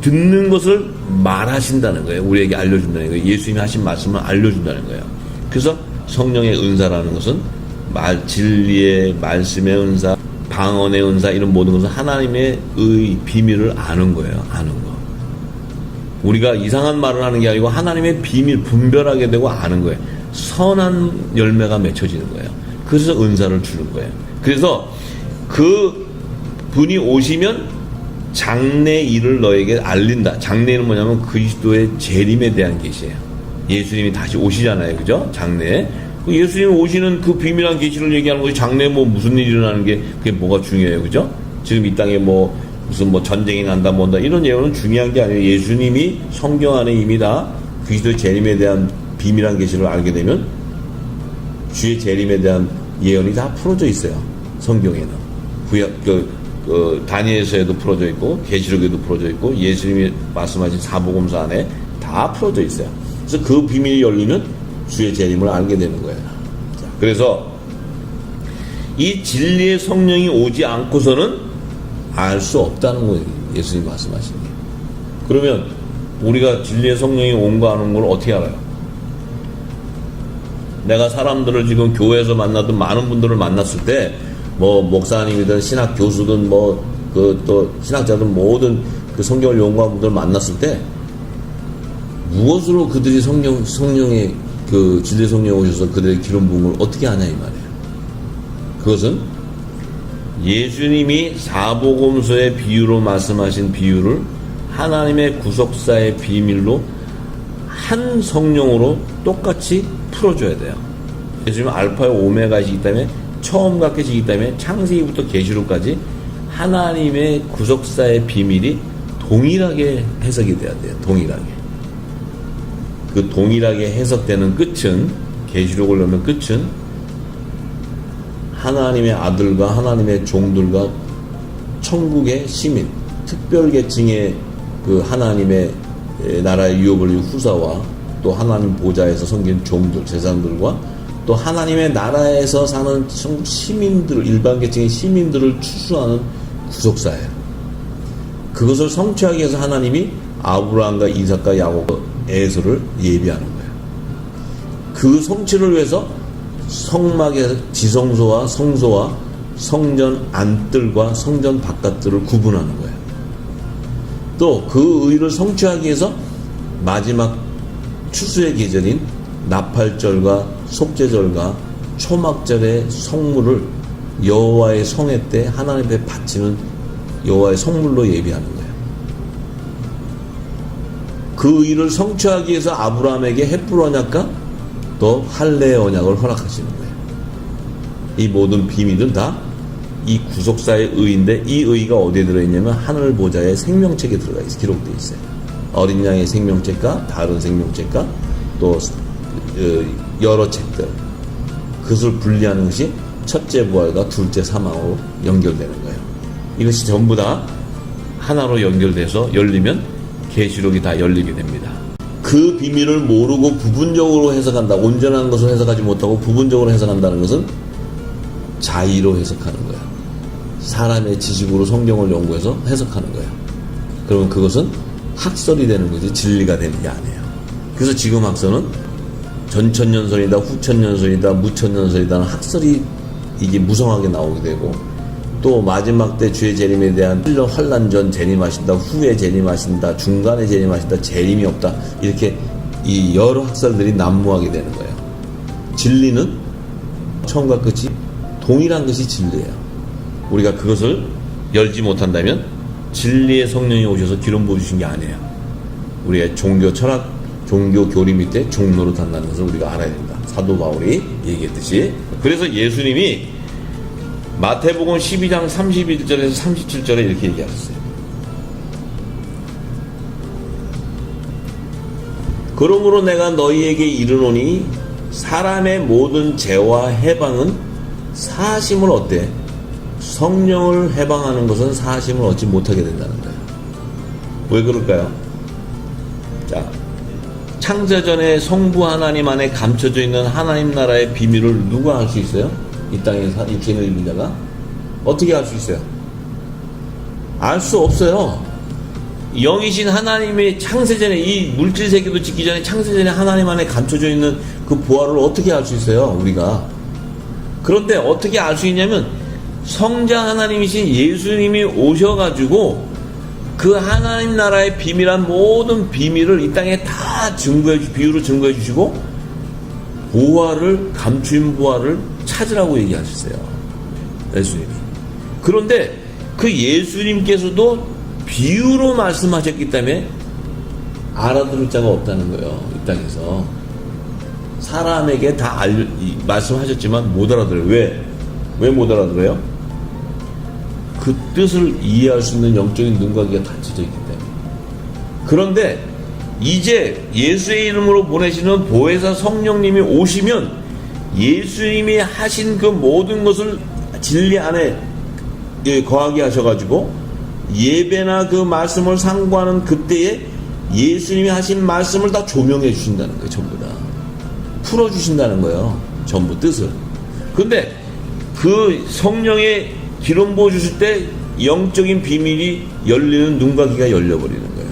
듣는 것을 말하신다는 거예요. 우리에게 알려준다는 거예요. 예수님이 하신 말씀을 알려준다는 거예요. 그래서 성령의 은사라는 것은 진리의 말씀의 은사, 방언의 은사, 이런 모든 것은 하나님의 비밀을 아는 거예요. 아는 거. 우리가 이상한 말을 하는 게 아니고 하나님의 비밀 분별하게 되고 아는 거예요. 선한 열매가 맺혀지는 거예요. 그래서 은사를 주는 거예요. 그래서 그 분이 오시면 장래 일을 너에게 알린다. 장래는 뭐냐면 그리스도의 재림에 대한 계시예요. 예수님이 다시 오시잖아요. 그죠? 장래에. 예수님이 오시는 그 비밀한 계시를 얘기하는 것이, 장래에 무슨 일이 일어나는 게 그게 뭐가 중요해요. 그죠? 지금 이 땅에 무슨 전쟁이 난다 뭔다 이런 예언은 중요한 게 아니에요. 예수님이 성경 안에 이미 다 그리스도의 재림에 대한 비밀한 계시를 알게 되면 주의 재림에 대한 예언이 다 풀어져 있어요. 성경에는. 다니엘서에도 풀어져 있고 계시록에도 풀어져 있고 예수님이 말씀하신 사복음서 안에 다 풀어져 있어요. 그래서 그 비밀이 열리면 주의 재림을 알게 되는 거예요. 그래서 이 진리의 성령이 오지 않고서는 알 수 없다는 거예요. 예수님이 말씀하신 게. 그러면 우리가 진리의 성령이 온 거 아는 걸 어떻게 알아요? 내가 사람들을 지금 교회에서 만나든 많은 분들을 만났을 때 목사님이든 신학 교수든 또 신학자든 모든 그 성경을 연구한 분들을 만났을 때 무엇으로 그들이 성령의 진리 성령이 오셔서 그들의 기름 부음을 어떻게 하냐 이 말이에요. 그것은 예수님이 사복음서의 비유로 말씀하신 비유를 하나님의 구속사의 비밀로 한 성령으로 똑같이 풀어줘야 돼요. 예수님은 알파와 오메가이시기 때문에 처음과 끝이기 때문에 창세기부터 계시록까지 하나님의 구속사의 비밀이 동일하게 해석이 돼야 돼요. 동일하게. 그 동일하게 해석되는 끝은, 계시록을 넣으면 끝은 하나님의 아들과 하나님의 종들과 천국의 시민, 특별계층의 그 하나님의 나라의 유업을 이룬 후사와 또 하나님 보좌에서 섬긴 종들, 제사장들과 또 하나님의 나라에서 사는 시민들, 일반 계층의 시민들을 추수하는 구속사예요. 그것을 성취하기 위해서 하나님이 아브라함과 이삭과 야곱과 에서를 예비하는 거예요. 그 성취를 위해서 성막의 지성소와 성소와 성전 안뜰과 성전 바깥들을 구분하는 거예요. 또 그 의를 성취하기 위해서 마지막 추수의 계절인 나팔절과 속죄절과 초막절의 성물을 여호와의 성회 때 하나님 앞에 바치는 여호와의 성물로 예비하는 거예요. 그 의를 성취하기 위해서 아브라함에게 헷불 언약과 또 할례의 언약을 허락하시는 거예요. 이 모든 비밀은 다 이 구속사의 의인데, 이 의가 어디에 들어있냐면 하늘 보좌의 생명책에 들어가 있어요. 기록되어 있어요. 어린 양의 생명책과 다른 생명책과 또 여러 책들, 그것을 분리하는 것이 첫째 부활과 둘째 사망으로 연결되는 거예요. 이것이 전부 다 하나로 연결돼서 열리면 계시록이 다 열리게 됩니다. 그 비밀을 모르고 부분적으로 해석한다, 온전한 것을 해석하지 못하고 부분적으로 해석한다는 것은 자의로 해석하는 거예요. 사람의 지식으로 성경을 연구해서 해석하는 거예요. 그러면 그것은 학설이 되는 거지 진리가 되는 게 아니에요. 그래서 지금 학설은 전천년설이다, 후천년설이다, 무천년설이다는 학설이 이게 무성하게 나오게 되고, 또 마지막 때 주의 재림에 대한 환란 전 재림하신다, 후에 재림하신다, 중간에 재림하신다, 재림이 없다, 이렇게 이 여러 학설들이 난무하게 되는 거예요. 진리는 처음과 끝이 동일한 것이 진리예요. 우리가 그것을 열지 못한다면 진리의 성령이 오셔서 기름 부어주신 게 아니에요. 우리의 종교 철학, 종교 교리 밑에 종로를 한다는 것을 우리가 알아야 된다. 사도 바울이 얘기했듯이. 그래서 예수님이 마태복음 12장 31절에서 37절에 이렇게 얘기하셨어요. 그러므로 내가 너희에게 이르노니 사람의 모든 죄와 해방은 사하심을 얻되 성령을 해방하는 것은 사하심을 얻지 못하게 된다는 거예요. 왜 그럴까요? 자, 창세전에 성부 하나님 안에 감춰져 있는 하나님 나라의 비밀을 누가 알 수 있어요? 이 땅에 육신을 입은 자가? 어떻게 알 수 있어요? 알 수 없어요. 영이신 하나님의 창세전에, 이 물질 세계도 짓기 전에 창세전에 하나님 안에 감춰져 있는 그 보화를 어떻게 알 수 있어요? 우리가. 그런데 어떻게 알 수 있냐면 성자 하나님이신 예수님이 오셔가지고 그 하나님 나라의 비밀한 모든 비밀을 이 땅에 다 비유로 증거해 주시고 보화를, 감추인 보화를 찾으라고 얘기하셨어요. 예수님이. 그런데 그 예수님께서도 비유로 말씀하셨기 때문에 알아들을 자가 없다는 거예요. 이 땅에서. 사람에게 다 말씀하셨지만 못 알아들어요. 왜 못 알아들어요? 그 뜻을 이해할 수 있는 영적인 눈과 귀가 닫혀져 있기 때문에. 그런데 이제 예수의 이름으로 보내시는 보혜사 성령님이 오시면 예수님이 하신 그 모든 것을 진리 안에 거하게 하셔가지고 예배나 그 말씀을 상고하는 그때에 예수님이 하신 말씀을 다 조명해 주신다는 거예요. 전부 다 풀어주신다는 거예요. 전부 뜻을. 근데 그 성령의 기름 부어 주실 때 영적인 비밀이 열리는 눈과 귀가 열려버리는 거예요.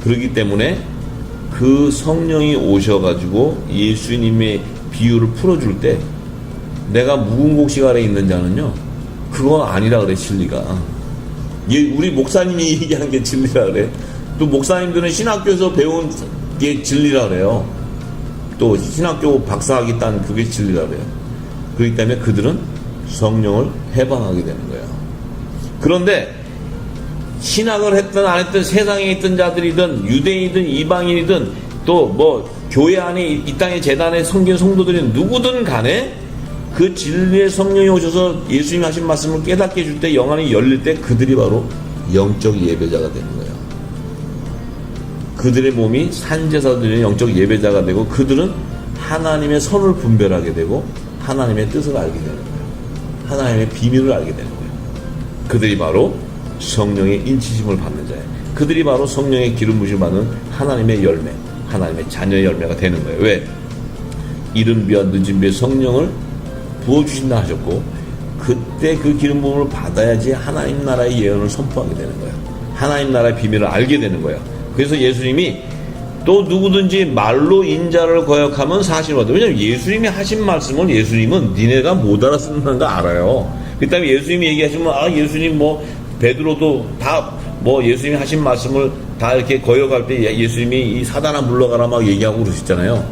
그렇기 때문에 그 성령이 오셔가지고 예수님의 비유를 풀어줄 때 내가 묵은 곡식 아래 있는 자는요, 그건 아니라 그래. 진리가 우리 목사님이 얘기하는 게 진리라 그래. 또 목사님들은 신학교에서 배운 게 진리라 그래요. 또 신학교 박사학위 딴 그게 진리라 그래요. 그렇기 때문에 그들은 성령을 해방하게 되는 거예요. 그런데 신학을 했든 안 했든 세상에 있던 자들이든 유대인이든 이방인이든 또 뭐 교회 안에 이 땅의 재단에 섬긴 성도들이 누구든 간에 그 진리의 성령이 오셔서 예수님이 하신 말씀을 깨닫게 해줄 때 영안이 열릴 때 그들이 바로 영적 예배자가 되는 거예요. 그들의 몸이 산제사들의 영적 예배자가 되고 그들은 하나님의 선을 분별하게 되고 하나님의 뜻을 알게 되는 거예요. 하나님의 비밀을 알게 되는 거예요. 그들이 바로 성령의 인치심을 받는 자예요. 그들이 바로 성령의 기름 부으심을 받는 하나님의 열매, 하나님의 자녀의 열매가 되는 거예요. 왜? 이른 비와 늦은 비에 성령을 부어주신다 하셨고 그때 그 기름 부음을 받아야지 하나님 나라의 예언을 선포하게 되는 거예요. 하나님 나라의 비밀을 알게 되는 거예요. 그래서 예수님이 또 누구든지 말로 인자를 거역하면 사실을 얻어. 왜냐하면 예수님이 하신 말씀을 예수님은 니네가 못 알아듣는 거 알아요. 그 다음에 예수님이 얘기하시면 예수님 뭐 베드로도 다 뭐 예수님이 하신 말씀을 다 이렇게 거역할 때 예수님이 이 사단아 물러가라 막 얘기하고 그러셨잖아요.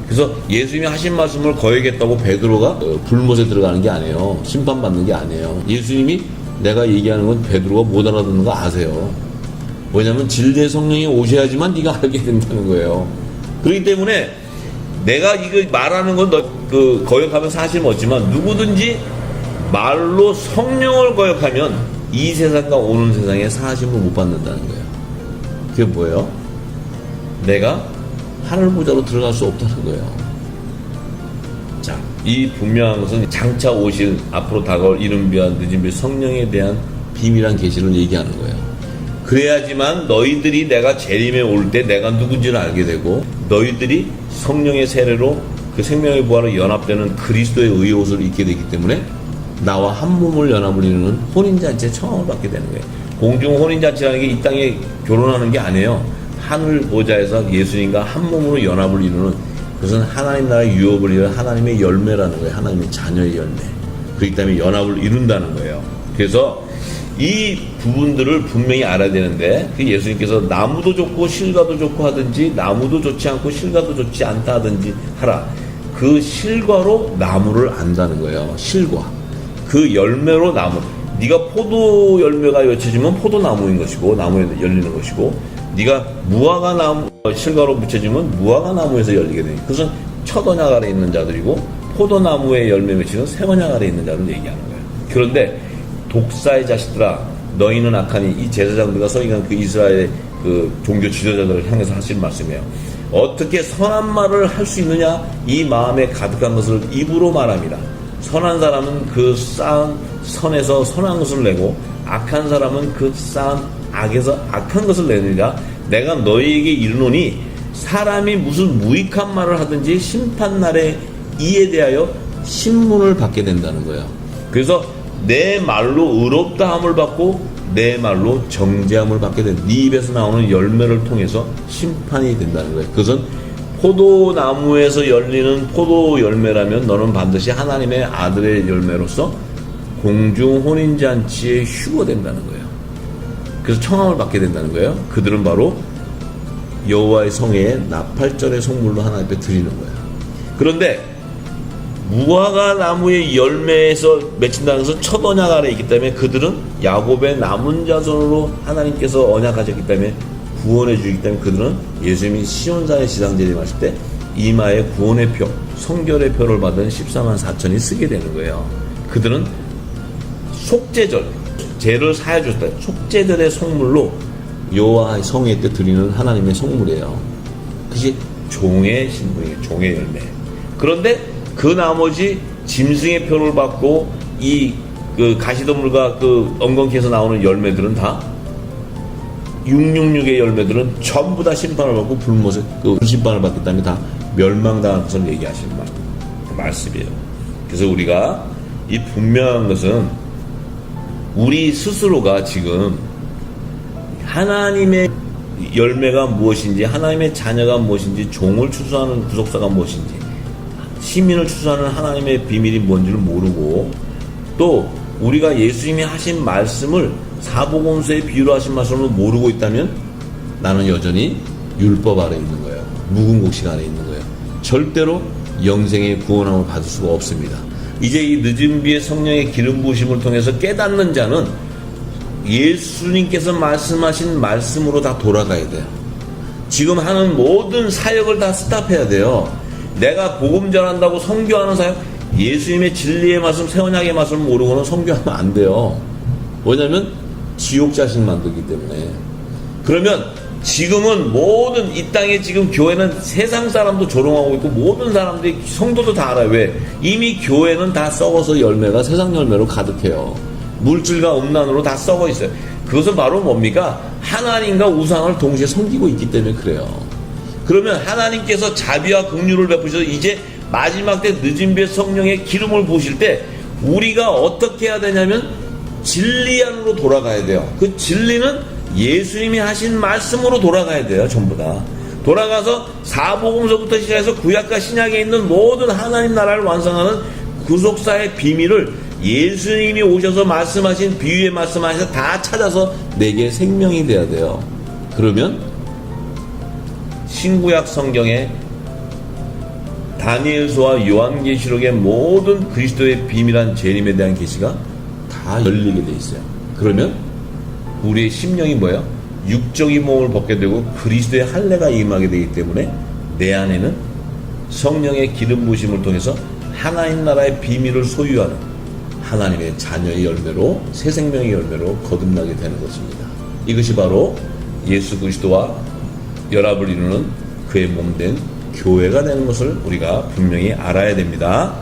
그래서 예수님이 하신 말씀을 거역했다고 베드로가 불못에 들어가는 게 아니에요. 심판받는 게 아니에요. 예수님이 내가 얘기하는 건 베드로가 못 알아듣는 거 아세요. 왜냐하면 진리의 성령이 오셔야지만 네가 알게 된다는 거예요. 그렇기 때문에 내가 이거 말하는 건 그 거역하면 사실 멋지만 누구든지 말로 성령을 거역하면 이 세상과 오는 세상에 사심을 못 받는다는 거예요. 그게 뭐예요? 내가 하늘 보좌로 들어갈 수 없다는 거예요. 자, 이 분명한 것은 장차 오실 앞으로 다가올 이른 비와 늦은 비 성령에 대한 비밀한 계시를 얘기하는 거예요. 그래야지만 너희들이 내가 재림에 올 때 내가 누군지를 알게 되고 너희들이 성령의 세례로 그 생명의 부활로 연합되는 그리스도의 의의 옷을 입게 되기 때문에 나와 한 몸을 연합을 이루는 혼인잔치에 청함을 받게 되는 거예요. 공중 혼인잔치라는 게 이 땅에 결혼하는 게 아니에요. 하늘 보좌에서 예수님과 한 몸으로 연합을 이루는 그것은 하나님 나라의 유업을 이루는 하나님의 열매라는 거예요. 하나님의 자녀의 열매. 그렇기 때문에 연합을 이룬다는 거예요. 그래서 이 부분들을 분명히 알아야 되는데 그 예수님께서 나무도 좋고 실과도 좋고 하든지 나무도 좋지 않고 실과도 좋지 않다 하든지 하라. 그 실과로 나무를 안다는 거예요. 실과. 그 열매로 나무. 네가 포도 열매가 맺혀지면 포도나무인 것이고 나무에 열리는 것이고 네가 무화과 나무 실과로 묻혀지면 무화과 나무에서 열리게 되는 그것은 첫 언약 아래 있는 자들이고 포도나무의 열매 맺히는 새 언약 아래 있는 자를 얘기하는 거예요. 그런데 독사의 자식들아 너희는 악하니 이 제사장들과 서기관 그 이스라엘의 그 종교 지도자들을 향해서 하신 말씀이에요. 어떻게 선한 말을 할 수 있느냐? 이 마음에 가득한 것을 입으로 말합니다. 선한 사람은 그 쌓은 선에서 선한 것을 내고 악한 사람은 그 쌓은 악에서 악한 것을 내느니라. 내가 너희에게 이르노니 사람이 무슨 무익한 말을 하든지 심판날에 이에 대하여 신문을 받게 된다는 거예요. 그래서 내 말로 의롭다함을 받고 내 말로 정죄함을 받게 된다. 네 입에서 나오는 열매를 통해서 심판이 된다는 거예요. 그것은 포도나무에서 열리는 포도 열매라면 너는 반드시 하나님의 아들의 열매로서 공중 혼인잔치에 휴거된다는 거예요. 그래서 청함을 받게 된다는 거예요. 그들은 바로 여호와의 성회에 나팔절의 성물로 하나님 앞에 드리는 거예요. 그런데 무화과 나무의 열매에서 맺힌다는 것은 첫 언약 아래 있기 때문에 그들은 야곱의 남은 자손으로 하나님께서 언약하셨기 때문에 구원해 주기 때문에 그들은 예수님이 시온산의 지상재림하실 때 이마에 구원의 표, 성결의 표를 받은 14만 4천이 쓰게 되는 거예요. 그들은 속죄절, 죄를 사해 줬다. 속죄절의 성물로 여호와의 성회 때 드리는 하나님의 성물이에요. 그것이 종의 신분이에요. 종의 열매. 그런데 그 나머지 짐승의 표를 받고 이 그 가시덤불과 그 엉겅퀴에서 나오는 열매들은 다 666의 열매들은 전부 다 심판을 받고 불못에 그 심판을 받기 때문에 다 멸망당할 것을 얘기하시는 말씀이에요. 그래서 우리가 이 분명한 것은 우리 스스로가 지금 하나님의 열매가 무엇인지 하나님의 자녀가 무엇인지 종을 추수하는 구속사가 무엇인지 시민을 추수하는 하나님의 비밀이 뭔지를 모르고 또 우리가 예수님이 하신 말씀을 사복음서에 비유로 하신 말씀을 모르고 있다면 나는 여전히 율법 아래 있는 거예요. 묵은 곡식 아래 있는 거예요. 절대로 영생의 구원함을 받을 수가 없습니다. 이제 이 늦은 비의 성령의 기름 부으심을 통해서 깨닫는 자는 예수님께서 말씀하신 말씀으로 다 돌아가야 돼요. 지금 하는 모든 사역을 다 스탑해야 돼요. 내가 복음 전한다고 선교하는 사역, 예수님의 진리의 말씀, 새 언약의 말씀을 모르고는 선교하면 안 돼요. 왜냐하면 지옥 자식 만들기 때문에. 그러면 지금은 모든 이 땅에 지금 교회는 세상 사람도 조롱하고 있고 모든 사람들이, 성도도 다 알아요. 왜? 이미 교회는 다 썩어서 열매가 세상 열매로 가득해요. 물질과 음란으로 다 썩어 있어요. 그것은 바로 뭡니까? 하나님과 우상을 동시에 섬기고 있기 때문에 그래요. 그러면 하나님께서 자비와 긍휼을 베푸셔서 이제 마지막 때 늦은 배 성령의 기름을 부으실 때 우리가 어떻게 해야 되냐면 진리 안으로 돌아가야 돼요. 그 진리는 예수님이 하신 말씀으로 돌아가야 돼요. 전부 다 돌아가서 사복음서부터 시작해서 구약과 신약에 있는 모든 하나님 나라를 완성하는 구속사의 비밀을 예수님이 오셔서 말씀하신 비유의 말씀하셔서 다 찾아서 내게 생명이 돼야 돼요. 그러면 신구약 성경에 다니엘서와 요한계시록의 모든 그리스도의 비밀한 재림에 대한 계시가 다 열리게 돼 있어요. 그러면 우리의 심령이 뭐예요? 육적인 몸을 벗게 되고 그리스도의 할례가 임하게 되기 때문에 내 안에는 성령의 기름 부으심을 통해서 하나님 나라의 비밀을 소유하는 하나님의 자녀의 열매로, 새 생명의 열매로 거듭나게 되는 것입니다. 이것이 바로 예수 그리스도와 연합을 이루는 그의 몸된 교회가 되는 것을 우리가 분명히 알아야 됩니다.